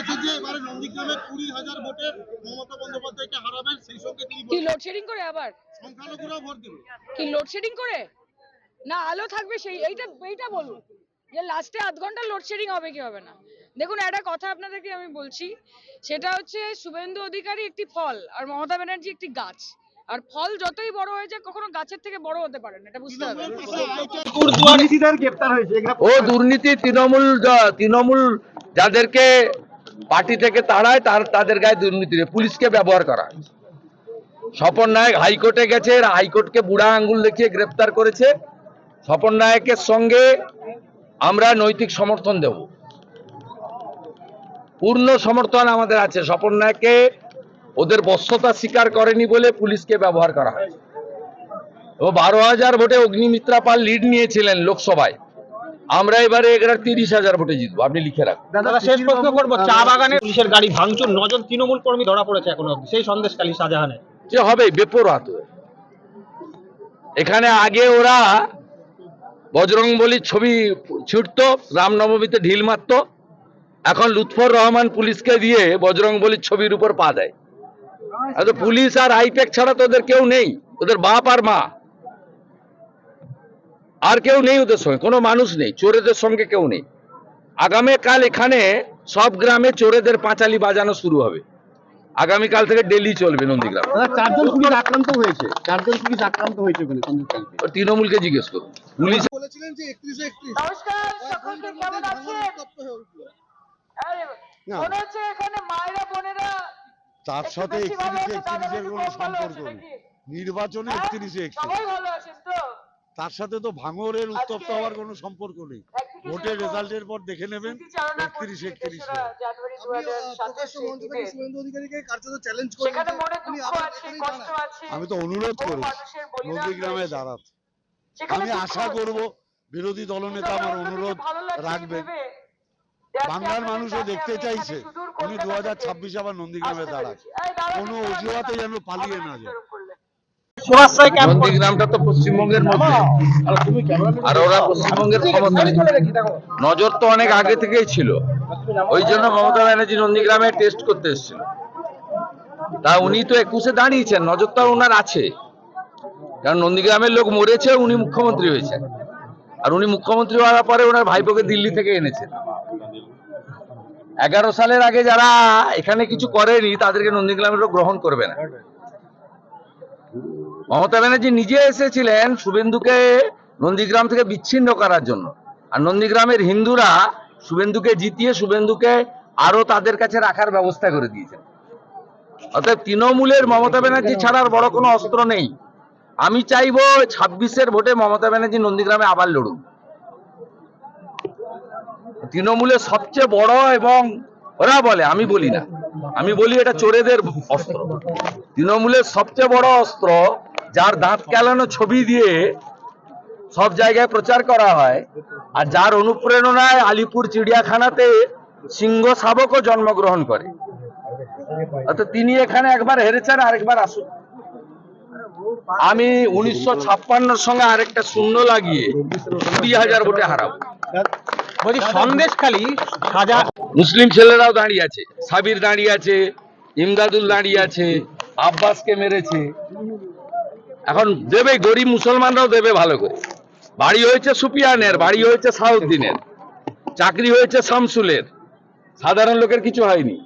গেছে যে এবারে নন্দীগ্রামে 20,000 ভোটের মমতা বন্দ্যোপাধ্যায়কে হারাবেন, সেই সঙ্গে তিনি কি লোডশেডিং করে আবার সংখ্যালঘুরাও ভোট দেবে। কি লোডশেডিং করে না আলো থাকবে সেই এইটা বলুন যে লাস্টে আধ ঘন্টা লোডশেডিং হবে কি হবে না। দেখুন একটা কথা আপনাদেরকে আমি বলছি, সেটা হচ্ছে শুভেন্দু অধিকারী একটি ফল আর মমতা ব্যানার্জি একটি গাছ, আর ফল যতই বড় হয়ে যায় কখনো গাছের থেকে বড় হতে পারে না, এটা বুঝতে হবে। ও দুর্নীতি তৃণমূল যাদেরকে পার্টি থেকে তাড়ায় তাদের গায়ে দুর্নীতি পুলিশকে ব্যবহার করা। স্বপন নায়ক হাইকোর্টে গেছে, হাইকোর্টকে বুড়া আঙ্গুল দেখিয়ে গ্রেফতার করেছে। স্বপন নায়কের সঙ্গে আমরা নৈতিক সমর্থন দেব, পূর্ণ সমর্থন আমাদের আছে। স্বপন নায়ককে ওদের বশ্যতা স্বীকার করেনি বলে পুলিশকে ব্যবহার করা হয়। ও 12,000 ভোটে অগ্নিমিত্রা পাল লিড নিয়েছিলেন লোকসভায়, আমরা এবারে 30,000 ভোটে জিতবো, আপনি লিখে রাখুন। দাদা শেষ প্রশ্ন করবো, চা বাগানে পুলিশের গাড়ি ভাঙচুর, 9 জন তৃণমূল কর্মী ধরা পড়েছে এখনো অবধি, সেই সন্দেশখালী শাহজাহানে। যে হবে বেপরোয়া। এখানে আগে ওরা বজরংবলীর ছবি ছিঁড়তো, রামনবমীতে ঢিল মারতো, এখন লুৎফর রহমান পুলিশকে দিয়ে বজরংবলীর ছবির উপর পা দেয়। পুলিশ আর আইপ্যাক ছাড়া তো ওদের কেউ নেই, ওদের বাপ আর মা, আর কেউ নেই ওদের সঙ্গে, কোনো মানুষ নেই, চোরেদের সঙ্গে কেউ নেই। আগামীকাল এখানে সব গ্রামে চোরেদের পাঁচালি বাজানো শুরু হবে, আগামীকাল থেকে ডেলি চলবে নন্দীগ্রাম। 4 জন পুলিশ আক্রান্ত হয়েছে, তৃণমূলকে জিজ্ঞেস করুন। পুলিশ বলেছিলেন যে 31 নমস্কার সকলকে, কেমন আছেন? মনে হচ্ছে এখানে মায়েরা বোনেরা তার সাথে 31-31 কোনো সম্পর্ক নেই, নির্বাচনে 31-31 সবাই ভালো আছেন তো? তার সাথে তো ভাঙরের উত্তপ্ত হওয়ার কোনো সম্পর্ক নেই। ভোটের রেজাল্টের পর দেখে নেবেন 31-31। জানুয়ারি 2027 শুভেন্দু অধিকারীকে কার্যত চ্যালেঞ্জ করে সেখানে মনে দুঃখ আছে, কষ্ট আছে। আমি তো অনুরোধ করি নন্দীগ্রামে দাঁড়াতে। আমি আশা করব বিরোধী দলনেতা আমার অনুরোধ রাখবেন। বাংলার মানুষও দেখতে চাইছে উনি 2026 আবার নন্দীগ্রামে দাঁড়ান, কোনো অজুহাতে যেন পালিয়ে না যায়। নন্দীগ্রামটা তো পশ্চিমবঙ্গের মধ্যে, আর ওরা পশ্চিমবঙ্গের ক্ষমতায়, নজর তো অনেক আগে থেকেই ছিল। ওই জন্য মমতা ব্যানার্জি নন্দীগ্রামে টেস্ট করতে এসেছিল। তা উনি তো 21-এ দাঁড়িয়েছেন, নজরটা ওনার আছে, কারণ নন্দীগ্রামের লোক মরেছে, উনি মুখ্যমন্ত্রী হয়েছেন, আর উনি মুখ্যমন্ত্রী হওয়ার পরে ওনার ভাইপোকে দিল্লি থেকে এনেছেন। 11 সালের আগে যারা এখানে কিছু করেনি তাদেরকে নন্দীগ্রামের লোক গ্রহণ করবে না। মমতা ব্যানার্জি নিজে এসেছিলেন শুভেন্দুকে নন্দীগ্রাম থেকে বিচ্ছিন্ন করার জন্য, আর নন্দীগ্রামের হিন্দুরা শুভেন্দুকে জিতিয়ে শুভেন্দুকে আরো তাদের কাছে রাখার ব্যবস্থা করে দিয়েছেন। অর্থাৎ তৃণমূলের মমতা ব্যানার্জি ছাড়ার বড় কোনো অস্ত্র নেই। আমি চাইবো 26-এর ভোটে মমতা ব্যানার্জি নন্দীগ্রামে আবার লড়ুন। তৃণমূলের সবচেয়ে বড়, এবং ওরা বলে, আমি বলি না, আমি বলি এটা চোরেদের অস্ত্র। তৃণমূলের সবচেয়ে বড় অস্ত্র, যার দাঁত কেলানো ছবি দিয়ে সব জায়গায় প্রচার করা হয়, আর যার অনুপ্রেরণায় আলিপুর চিড়িয়াখানাতে সিংহ শাবকও জন্মগ্রহণ করে। অর্থাৎ তিনি এখানে একবার হেরেছেন, আরেকবার আসুন। আমি 1956-র সঙ্গে আরেকটা শূন্য লাগিয়ে 20,000 ভোটে হারাবো। সন্দেশখালী মুসলিম ছেলেরাও দাঁড়িয়ে আছে, সাবির দাঁড়িয়ে আছে, ইমদাদুল দাঁড়িয়ে আছে, আব্বাসকে মেরেছে। এখন দেবে, গরিব মুসলমানরাও দেবে ভালো করে। বাড়ি হয়েছে সুপিয়ানের, বাড়ি হয়েছে সাউদ্দিনের, চাকরি হয়েছে শামসুলের, সাধারণ লোকের কিছু হয়নি।